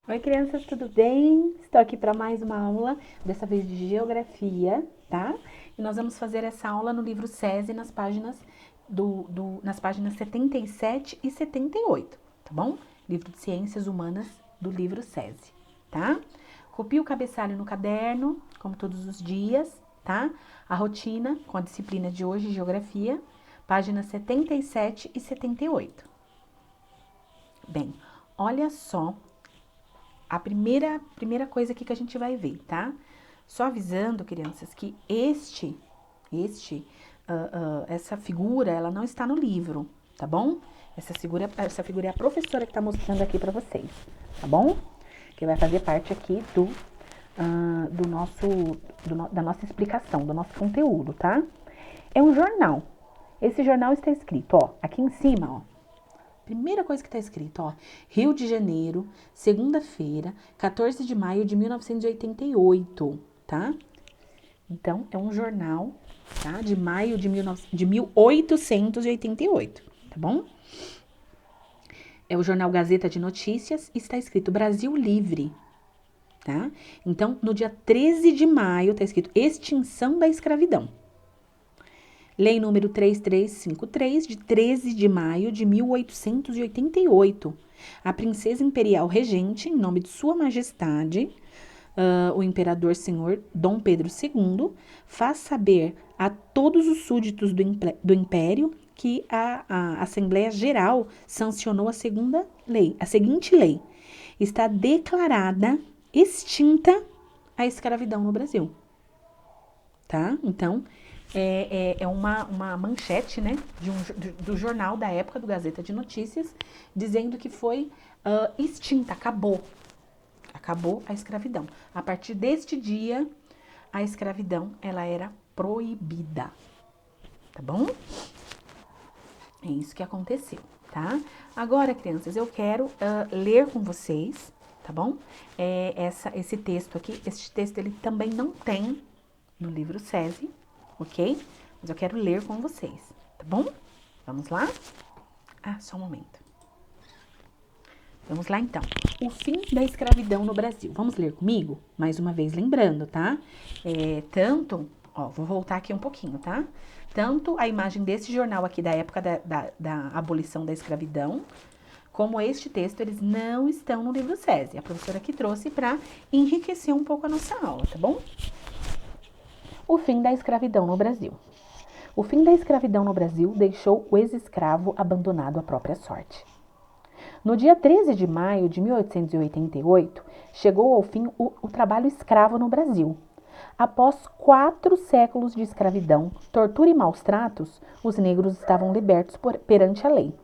Oi, crianças, tudo bem? Estou aqui para mais uma aula, dessa vez de geografia, tá? E nós vamos fazer essa aula no livro SESI nas páginas nas páginas 77 e 78, tá bom? Livro de Ciências Humanas do livro SESI, tá? Copie o cabeçalho no caderno, como todos os dias, tá? A rotina com a disciplina de hoje, geografia, páginas 77 e 78. Bem, olha só a primeira coisa aqui que a gente vai ver, tá? Só avisando, crianças, que essa figura, ela não está no livro, tá bom? Essa figura é a professora que tá mostrando aqui pra vocês, tá bom? Que vai fazer parte aqui da nossa explicação, do nosso conteúdo, tá? É um jornal. Esse jornal está escrito, ó, aqui em cima, ó. Primeira coisa que está escrito, ó, Rio de Janeiro, segunda-feira, 14 de maio de 1988, tá? Então, é um jornal, tá? De maio de 1888, tá bom? É o jornal Gazeta de Notícias e está escrito Brasil Livre, tá? Então, no dia 13 de maio, está escrito Extinção da Escravidão. Lei número 3353, de 13 de maio de 1888. A princesa imperial regente, em nome de Sua Majestade, o imperador senhor Dom Pedro II, faz saber a todos os súditos do império que a Assembleia Geral sancionou a seguinte lei. Está declarada extinta a escravidão no Brasil. Tá? Então, é uma manchete, né, do jornal da época, do Gazeta de Notícias, dizendo que foi extinta, acabou a escravidão. A partir deste dia, a escravidão, ela era proibida, tá bom? É isso que aconteceu, tá? Agora, crianças, eu quero ler com vocês, tá bom? Esse texto aqui, este texto ele também não tem no livro SESI, ok? Mas eu quero ler com vocês, tá bom? Vamos lá? Ah, só um momento. Vamos lá, então. O fim da escravidão no Brasil. Vamos ler comigo? Mais uma vez, lembrando, tá? Vou voltar aqui um pouquinho, tá? Tanto a imagem desse jornal aqui da época da abolição da escravidão, como este texto, eles não estão no livro SESI. A professora aqui trouxe para enriquecer um pouco a nossa aula, tá bom? O fim da escravidão no Brasil. O fim da escravidão no Brasil deixou o ex-escravo abandonado à própria sorte. No dia 13 de maio de 1888, chegou ao fim o trabalho escravo no Brasil. Após 4 séculos de escravidão, tortura e maus tratos, os negros estavam libertos perante a lei.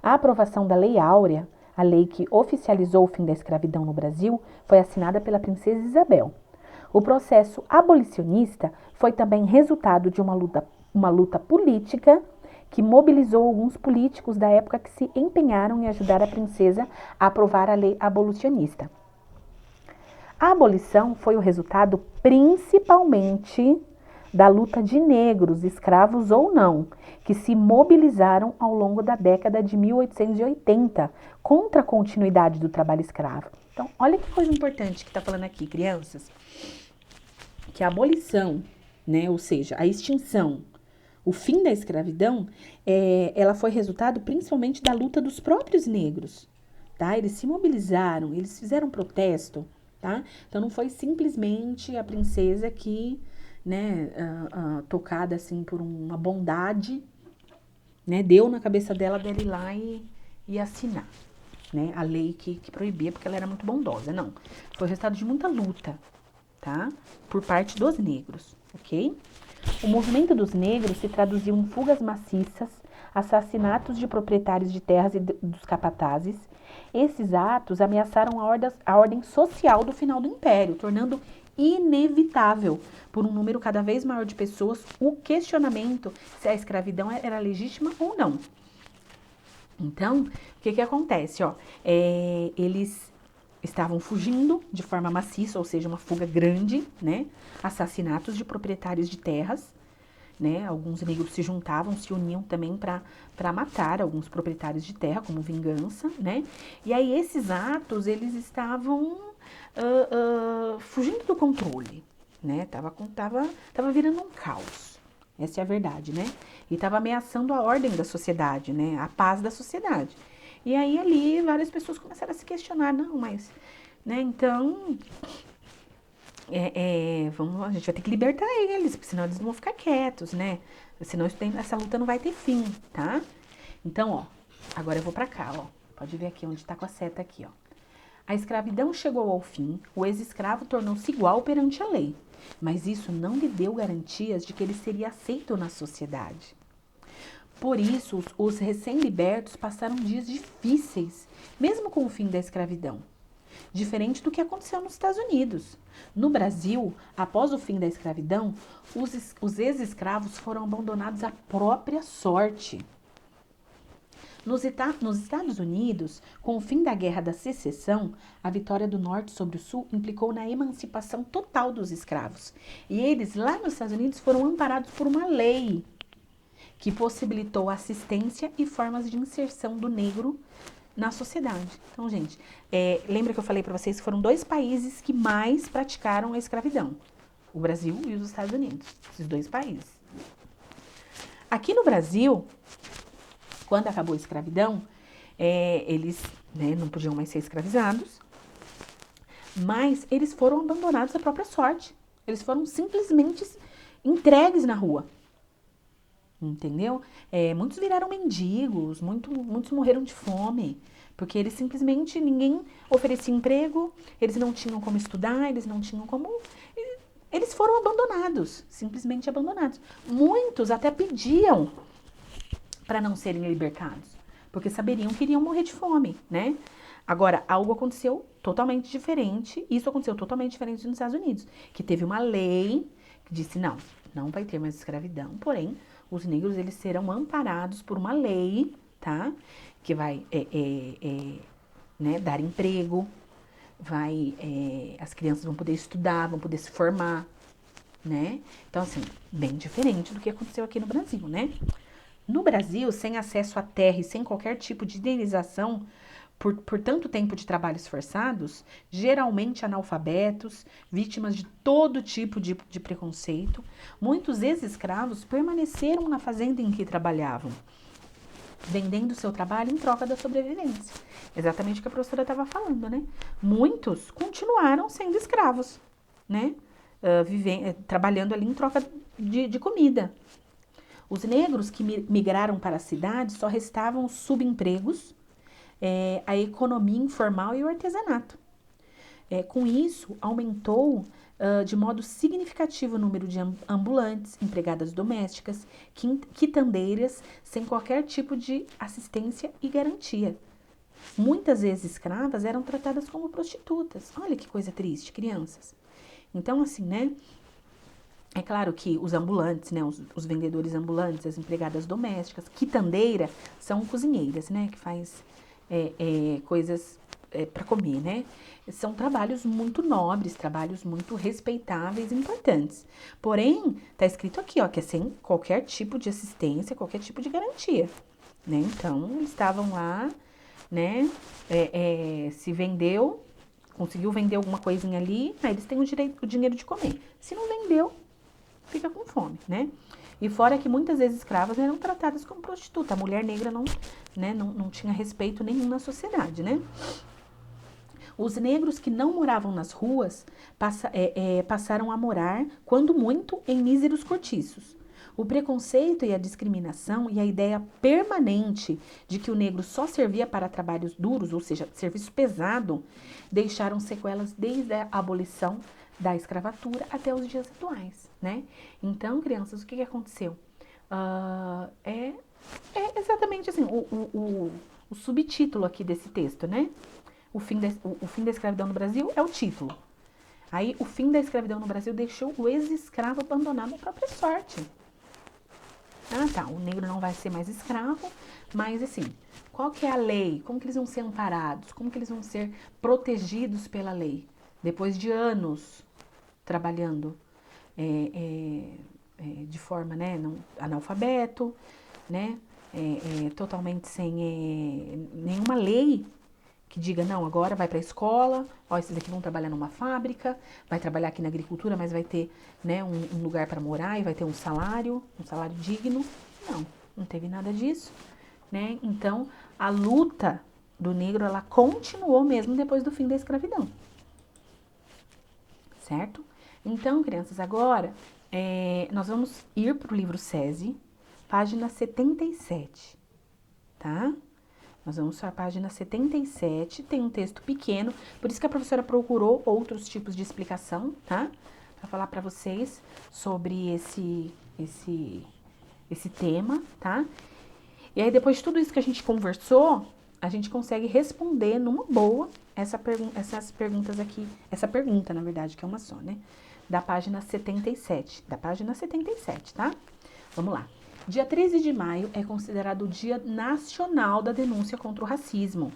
A aprovação da Lei Áurea, a lei que oficializou o fim da escravidão no Brasil, foi assinada pela princesa Isabel. O processo abolicionista foi também resultado de uma luta política que mobilizou alguns políticos da época que se empenharam em ajudar a princesa a aprovar a lei abolicionista. A abolição foi o resultado principalmente da luta de negros, escravos ou não, que se mobilizaram ao longo da década de 1880 contra a continuidade do trabalho escravo. Então, olha que coisa importante que está falando aqui, crianças. Que a abolição, né, ou seja, a extinção, o fim da escravidão, ela foi resultado principalmente da luta dos próprios negros, tá? Eles se mobilizaram, eles fizeram protesto, tá? Então, não foi simplesmente a princesa que, né, tocada assim por uma bondade, né, deu na cabeça dela ir lá e assinar, né, a lei que proibia, porque ela era muito bondosa. Não, foi o resultado de muita luta, tá? Por parte dos negros, ok? O movimento dos negros se traduziu em fugas maciças, assassinatos de proprietários de terras e dos capatazes. Esses atos ameaçaram a ordem social do final do Império, tornando inevitável, por um número cada vez maior de pessoas, o questionamento se a escravidão era legítima ou não. Então, o que acontece? Eles estavam fugindo de forma maciça, ou seja, uma fuga grande, né? Assassinatos de proprietários de terras né? Alguns negros se juntavam, se uniam também para matar alguns proprietários de terra, como vingança, né? E aí esses atos, eles estavam fugindo do controle, né? Tava virando um caos. Essa é a verdade, né? E estava ameaçando a ordem da sociedade, né? A paz da sociedade. E aí ali várias pessoas começaram a se questionar, não, mas, né? Então, a gente vai ter que libertar eles, porque senão eles não vão ficar quietos, né? Senão essa luta não vai ter fim, tá? Então, ó, agora eu vou pra cá, ó. Pode ver aqui onde tá com a seta aqui, ó. A escravidão chegou ao fim, o ex-escravo tornou-se igual perante a lei, mas isso não lhe deu garantias de que ele seria aceito na sociedade. Por isso, os recém-libertos passaram dias difíceis, mesmo com o fim da escravidão. Diferente do que aconteceu nos Estados Unidos. No Brasil, após o fim da escravidão, os ex-escravos foram abandonados à própria sorte. Nos Estados Unidos, com o fim da Guerra da Secessão, a vitória do Norte sobre o Sul implicou na emancipação total dos escravos. E eles, lá nos Estados Unidos, foram amparados por uma lei que possibilitou assistência e formas de inserção do negro na sociedade. Então, gente, lembra que eu falei para vocês que foram 2 países que mais praticaram a escravidão? O Brasil e os Estados Unidos. Esses 2 países. Aqui no Brasil, quando acabou a escravidão, eles, né, não podiam mais ser escravizados, mas eles foram abandonados à própria sorte. Eles foram simplesmente entregues na rua. Entendeu? Muitos viraram mendigos, muitos morreram de fome, porque eles simplesmente, ninguém oferecia emprego, eles não tinham como estudar, eles não tinham como... Eles foram abandonados, simplesmente abandonados. Muitos até pediam para não serem libertados, porque saberiam que iriam morrer de fome, né? Agora, algo aconteceu totalmente diferente, isso aconteceu totalmente diferente nos Estados Unidos, que teve uma lei que disse, não vai ter mais escravidão, porém, os negros, eles serão amparados por uma lei, tá? Que vai né, dar emprego, as crianças vão poder estudar, vão poder se formar, né? Então, assim, bem diferente do que aconteceu aqui no Brasil, né? No Brasil, sem acesso à terra e sem qualquer tipo de indenização por tanto tempo de trabalhos forçados, geralmente analfabetos, vítimas de todo tipo de preconceito, muitos ex-escravos permaneceram na fazenda em que trabalhavam, vendendo seu trabalho em troca da sobrevivência. Exatamente o que a professora estava falando, né? Muitos continuaram sendo escravos, né? Trabalhando ali em troca de comida. Os negros que migraram para a cidade só restavam os subempregos, a economia informal e o artesanato. Com isso, aumentou de modo significativo o número de ambulantes, empregadas domésticas, quitandeiras, sem qualquer tipo de assistência e garantia. Muitas vezes escravas eram tratadas como prostitutas. Olha que coisa triste, crianças. Então, assim, né? É claro que os ambulantes, né, os vendedores ambulantes, as empregadas domésticas, quitandeira, são cozinheiras, né, que faz coisas para comer, né? São trabalhos muito nobres, trabalhos muito respeitáveis e importantes. Porém, tá escrito aqui, ó, que é sem qualquer tipo de assistência, qualquer tipo de garantia, né? Então, eles estavam lá, né? Se vendeu, conseguiu vender alguma coisinha ali, aí eles têm o dinheiro de comer. Se não vendeu, fica com fome, né? E fora que muitas vezes escravas eram tratadas como prostituta. A mulher negra não tinha respeito nenhum na sociedade, né? Os negros que não moravam nas ruas passaram a morar, quando muito, em míseros cortiços. O preconceito e a discriminação e a ideia permanente de que o negro só servia para trabalhos duros, ou seja, serviço pesado, deixaram sequelas desde a abolição da escravatura até os dias atuais, né? Então, crianças, o que aconteceu? É exatamente assim, o subtítulo aqui desse texto, né? O fim da escravidão no Brasil é o título. Aí, o fim da escravidão no Brasil deixou o ex-escravo abandonado à própria sorte. O negro não vai ser mais escravo, mas assim, qual que é a lei? Como que eles vão ser amparados? Como que eles vão ser protegidos pela lei? Depois de anos trabalhando de forma, né, analfabeto, né, totalmente sem nenhuma lei que diga, não, agora vai para a escola, ó, esses aqui vão trabalhar numa fábrica, vai trabalhar aqui na agricultura, mas vai ter, né, um lugar para morar e vai ter um salário digno. Não, não teve nada disso, né? Então, a luta do negro, ela continuou mesmo depois do fim da escravidão, certo? Então, crianças, agora nós vamos ir para o livro SESI, página 77, tá? Nós vamos para a página 77, tem um texto pequeno, por isso que a professora procurou outros tipos de explicação, tá? Para falar para vocês sobre esse tema, tá? E aí, depois de tudo isso que a gente conversou, a gente consegue responder numa boa essas perguntas aqui, essa pergunta, na verdade, que é uma só, né? Da página 77, tá? Vamos lá. Dia 13 de maio é considerado o Dia Nacional da Denúncia contra o Racismo.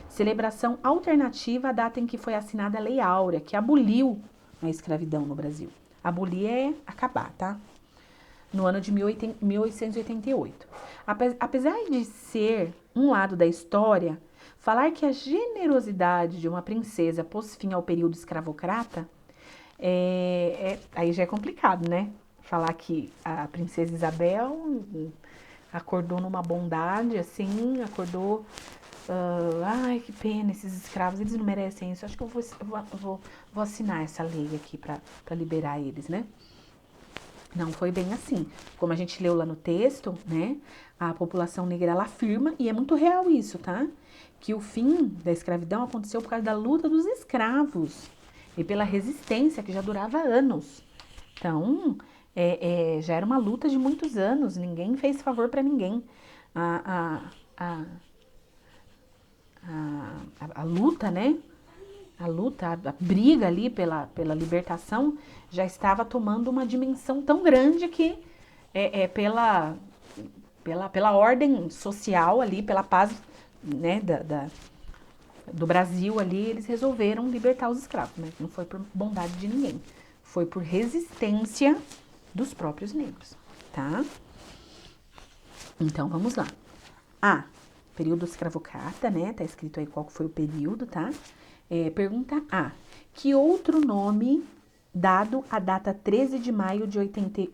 Celebração alternativa à data em que foi assinada a Lei Áurea, que aboliu a escravidão no Brasil. Abolir é acabar, tá? No ano de 1888. Apesar de ser um lado da história, falar que a generosidade de uma princesa pôs fim ao período escravocrata, aí já é complicado, né? Falar que a princesa Isabel acordou numa bondade, assim, acordou... ai, que pena, esses escravos, eles não merecem isso. Acho que eu vou assinar essa lei aqui para liberar eles, né? Não foi bem assim. Como a gente leu lá no texto, né? A população negra, ela afirma, e é muito real isso, tá? Que o fim da escravidão aconteceu por causa da luta dos escravos e pela resistência, que já durava anos. Então, já era uma luta de muitos anos, ninguém fez favor para ninguém. A luta, né? A briga ali pela libertação já estava tomando uma dimensão tão grande que pela ordem social ali, pela paz, né, do Brasil ali, eles resolveram libertar os escravos, né? Não foi por bondade de ninguém, foi por resistência dos próprios negros, tá? Então, vamos lá. Período escravocrata, né? Tá escrito aí qual foi o período, tá? Pergunta A. Que outro nome dado à data 13 de maio de 80...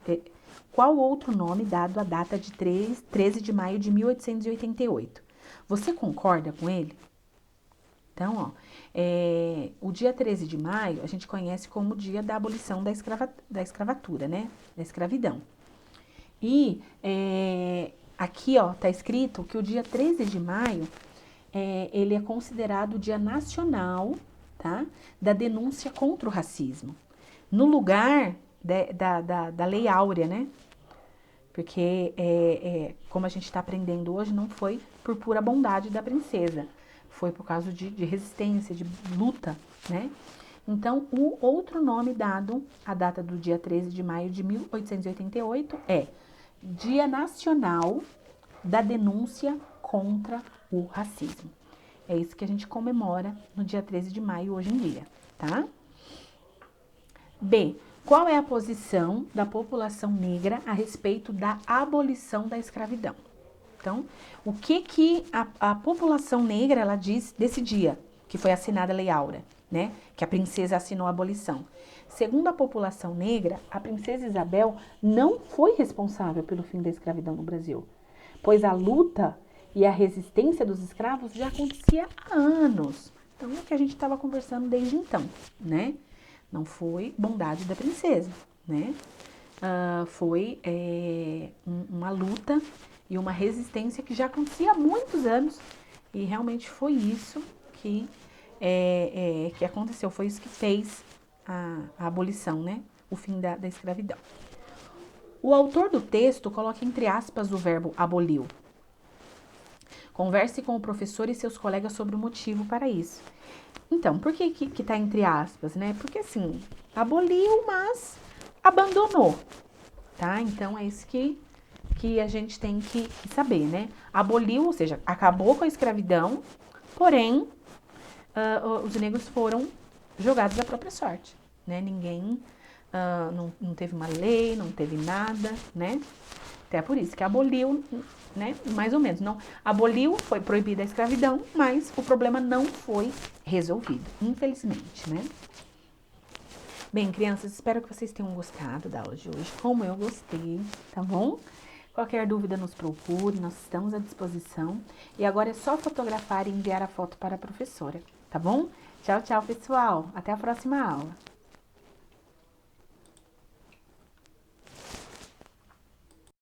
qual outro nome dado à data de 13 de maio de 1888? Você concorda com ele? Então, ó, o dia 13 de maio a gente conhece como o dia da abolição da escravatura, né? Da escravidão. E aqui, ó, tá escrito que o dia 13 de maio ele é considerado o Dia Nacional, tá? Da denúncia contra o racismo. No lugar da Lei Áurea, né? Porque, como a gente está aprendendo hoje, não foi por pura bondade da princesa. Foi por causa de resistência, de luta, né? Então, o outro nome dado à data do dia 13 de maio de 1888 é Dia Nacional da Denúncia contra o Racismo. É isso que a gente comemora no dia 13 de maio hoje em dia, tá? B. Qual é a posição da população negra a respeito da abolição da escravidão? Então, o que a população negra, ela diz desse dia que foi assinada a Lei Áurea, né? Que a princesa assinou a abolição. Segundo a população negra, a princesa Isabel não foi responsável pelo fim da escravidão no Brasil, pois a luta e a resistência dos escravos já acontecia há anos. Então, é o que a gente estava conversando desde então, né? Não foi bondade da princesa, né? Foi uma luta e uma resistência que já acontecia há muitos anos, e realmente foi isso que aconteceu, foi isso que fez a abolição, né? O fim da escravidão. O autor do texto coloca entre aspas o verbo aboliu. Converse com o professor e seus colegas sobre o motivo para isso. Então, por que tá entre aspas, né? Porque assim, aboliu, mas abandonou, tá? Então, é isso que a gente tem que saber, né? Aboliu, ou seja, acabou com a escravidão, porém, os negros foram jogados à própria sorte, né? Ninguém não teve uma lei, não teve nada, né? Até por isso que aboliu, né? Mais ou menos, não aboliu, foi proibida a escravidão, mas o problema não foi resolvido, infelizmente, né? Bem, crianças, espero que vocês tenham gostado da aula de hoje, como eu gostei, tá bom? Qualquer dúvida nos procure, nós estamos à disposição. E agora é só fotografar e enviar a foto para a professora, tá bom? Tchau, tchau, pessoal. Até a próxima aula.